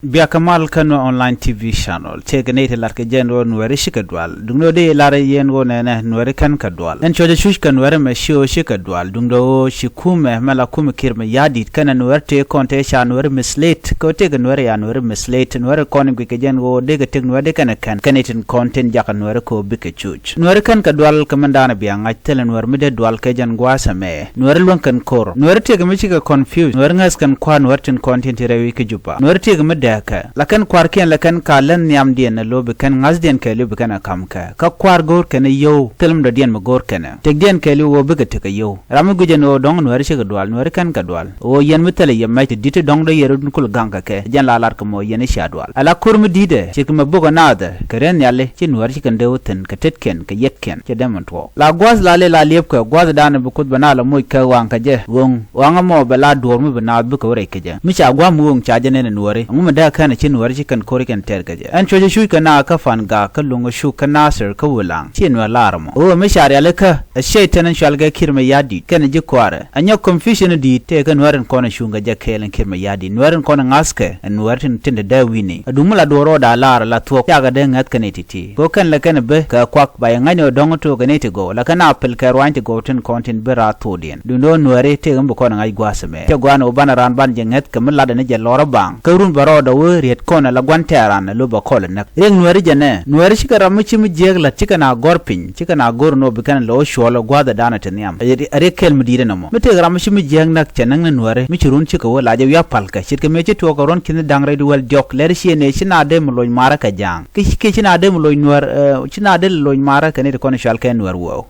Bia Kamal Kano online TV channel take nate larke jenro Nuer shikadwal dungno de lare yengo nene Nuer kan kadwal en choje shush kan Nuer me shio shikadwal dungdo shikume mala kume kirme yadit kana Nuer te konte sha Nuer mislate ko te Nuer ya Nuer mislate Nuer konim ke jengo de ke Nuer de kana kan kanitin content jaka Nuer ko bike chuch Nuer kan kadwal kamandana bia ngai tele Nuer mide dwal ke jan gwasa me Nuer lon kan kor Nuer te ke michika confused Nuer ngas kan kwa Nuer tin content rewi ke juba Nuer te ke lakan kwarken lakan kalan nyam dien na lobe kan ngas dien ke lobe kana kamka ka kwar gor kana yo telm do dien ma gor kana tek dien ke lo be gete ka yo ram guje no dong Nuer shi gadwal Nuer kan gadwal o yen mitale yemma te dite dong do yerun kul ganga ke jan lalar ko mo yen shadwal ala kurmi dide ci kuma bugo nada karen yalle ci Nuer shi kan dewten ka tetken ka yekken ci demon to la gwaz la le la lep ko gwaz dana bu kut bana la moy ka wan ka je wanga mo bela dormi bana bu ko re ke je mi cha gwa mu won cha jene ne Nuer ngum da kana ci Nuer shi kan kori kan tergaje an choje shu kana ka fan ga ka lungo shu kana sir ka wulang ci Nuer larmo o mi shari alaka shaytanan shalga kirma yadi kana ji kwara anya confusion di te kan Nuer kona shu ga jakelen kirma yadi Nuer kona ngaske Nuer tin da wini adumula doro da lar la to ya ga den ngat kaneti ti ko kan la kan be ka kwak ba ngani dongo to ganeti go la kana apel ka rwanti go tin content bera to dien dundo Nuer te gambo kona ngai gwasame te gwano bana ran ban jenget kam la da ne je loro bang ka run baro da riet kona la gwanteran na loba kola nak reng Nuer jane Nuer shikara muchi mi jegla chikana gorpin chikana gorno bikan lo sholo gwada dana tanyam are kel mudire namo mite gramshi mi jeg nak chanang na Nuer mi chirun chika wala je ya palka shirke meche to koron kin dangre duwal jok ler shi ne shina de mloy mara ka jang ke shina de mloy Nuer shina de loy mara kan ne kona shal kan Nuer wo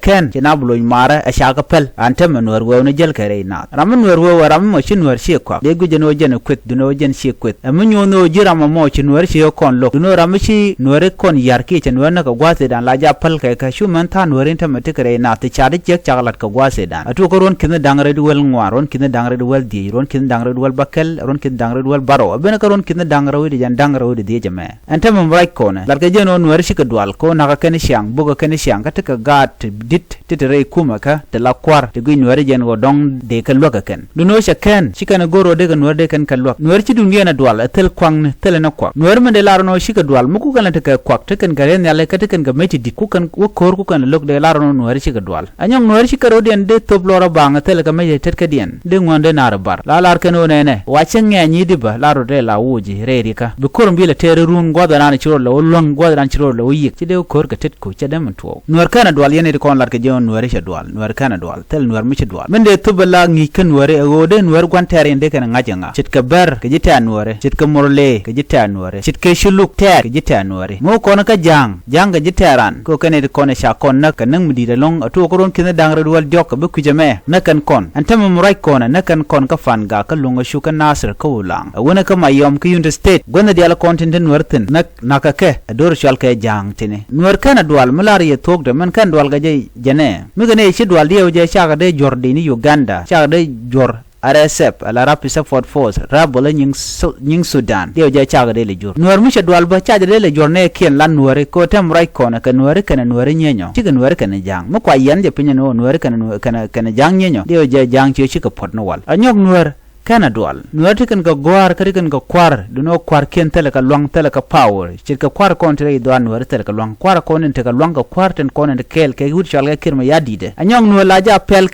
ken shina mloy mara a shaka pel antem Nuer wo ne jel kare na ram Nuer wo ram mo shin Nuer shi kwa de guje no jene kwet duno jen shi kwet amunyo no jirama mo ci Nuer ci kon lok no ramici Nuer kon yarki ci Nuer na ka gwase dan la ja pal kai ka shu man ta Nuer ta mate kare na ta chade jek chagalat ka gwase dan atu ko ron kin dangre du wel ngwa ron kin dangre du wel di ron kin dangre du wel bakel ron kin dangre du wel baro ben ka ron kin dangre wi jan dangre wi di jame anta mum right ko na lar ka jeno Nuer shi ka dwal ko na ka ken siang bugo ken siang ka ta ka gat dit titere kuma ka de la kwar de gu Nuer jen go dong de ka loka ken du no sha ken shi kana goro de ka Nuer de kan ka lok Nuer ci dungiya na dwal tel kwang tele na kwak Nuer mende larno shika dwal muku kan ta ka kwak taken garen yale ka taken ga meti di ku kan wo kor ku kan lok de larno Nuer shika dwal anyong Nuer shika rodien de top lora bang tele ka meje tet ka dien de ngonde nar bar la lar kan one wache ngi diba laro de la wuji rerika bi korum bi la tere run goda nan chiro la wolong goda nan chiro la yik ti de kor ka tet ku cha dem to Nuer kana dwal yene de kon lar ka jon Nuer sha dwal Nuer kana dwal tel Nuer mi dwal mende to bala ngi kan Nuer go de Nuer gwan tere de kan ngajanga chit ka ber ka jita Nuer chit ka morle ka jita Nuer chit ke shuluk ter ka jita Nuer mo kono ka jang ga jitaran ko kane de kono sha kon na kan mudi de long atu ko ron kin dangre duwal jok be ku jame na kan kon antam mo right kona na kan kon ka fan ga ka lungo shu kan nasir ka wulang wona ka mayom ka yund state gona de ala content Nuer tin na ka ke ador shal ka jang tine Nuer kana duwal mulari ye tok de man kan duwal ga jane mi gane shi duwal de je sha ga de Jordini Uganda sha ga de jor RSF ala Rapid Support Force rabola nying Sudan dio ja chaga de le jor Nuer mi dwal ba chaga de le jor ne kien lan Nuer ko tem right kona ka Nuer kana Nuer nyenyo tiga Nuer kana jang mo kwa yan je pinya no Nuer kana jang nyenyo dio ja jang chi ka pot no wal anyok Nuer kana dwal Nuer tikan ka gwar kan ka kwar duno kwar ken tele ka long tele ka power chir ka kwar kontre do Nuer tele ka long kwar konen te ka long ka kwar ten konen kel ke hut shal ga kirma yadide anyong Nuer la ja pel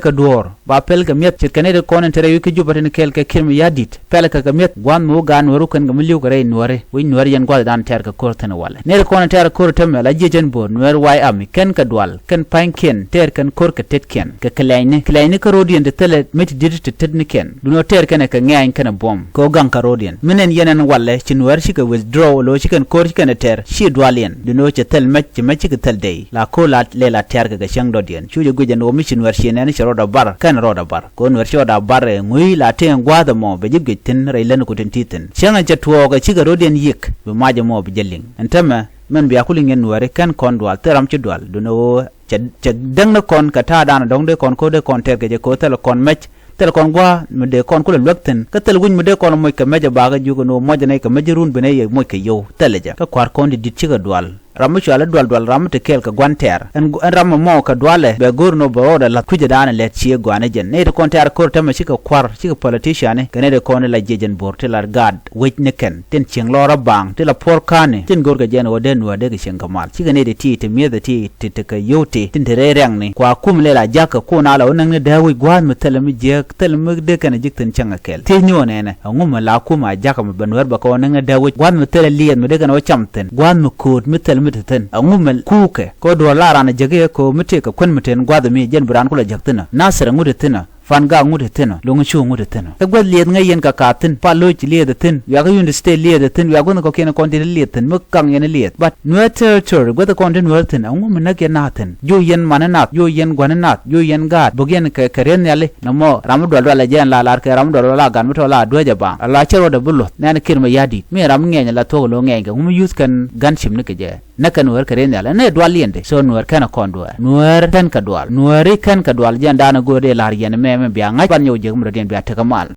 ka dor ba pel ka miet chir kanede konen tere yu ke jubaten kel ke kirma yadit pel ka miet gwan mo ga Nuer kan ga miliu ka re Nuer wi Nuer yan gwal dan ter ka kor ten wala ne konen ter kor tem la jejen bo Nuer wai am ken ka dwal ken pain ken ter kan kor ka tet ken ka kleine ka rodien de tele met dit te tet duno ter kana ka ngain kana bom ko gang karodien minen yenen walle ci Nuer shi ka withdraw lo shi kan kor shi kana ter shi dwalien duno ci tel mecc ka tel dey la ko la le la ter ga shang do dien chuje guje no mi ci Nuer shi ne shi roda bar kan roda bar ko Nuer shi roda bar ngui la te ngwada mo be jibge tin re len ko tin titin shanga ci tuo ga ci ga rodien yik be maje mo be jelling entama men biya kulin yen Nuer kan kon dwal teram ci dwal duno ci dang na kon ka ta dana dong de kon ko de kon ter ga je ko tel kon mecc tel kon gwa mede kon kula lwakten ka tel guñ mede kon moy ka meja baga jugo no moja nay ka meja run bene ye moy ka yow teleja ka kwar kon di chiga dwal ramu chwala dwal ramu te kel ka gwanter en ramu mo ka dwale be gurno boroda la kuje dana le chie gwane jen ne de konter kor tama chika kwar chika politician ne kane de kone la jejen bor te la gad wech ne ken ten ching lora bang te la por kane ten gorga jen oden wa de ching kamal chika ne de ti te mie de ti te ka yote tin te reng ne kwa kum le la jaka ko na la onang ne dawi gwan mutalami je talami de kan jikten changa kel te nyo ne ne ngum la kuma jaka mu banwer ba ko onang ne dawi gwan mutal lien mu de kan o chamten gwan mu kut mutal mutaten ngum kuke ko do la rana jage ko mute ka kun muten gwada mi jen buran kula jaktena nasara ngude tena fanga ngude tena longa chu ngude tena ka gwad liet nga yen ka katin pa loch liet ten ya ka yunde stay liet ten ya gon ko kena konti liet ten muk kang yen liet but Nuer territory gwada konti Nuer ten ngum na ke na ten yo yen mananat yo yen gwananat yo yen gad bogen ka karen yale namo ramu dwal la jen la lar ka ramu dwal la gan muto la doja ba la chero da bullo na kirma yadi me ramu ngenya la to lo ngenya ngum use kan ganshim ne ke je naka Nuer karen yale ne dwal yende so Nuer kana kondwa Nuer tan ka dwal Nuer kan ka dwal jen dana gode lar yen me biya ngai ban yo je mro den biya ta kamal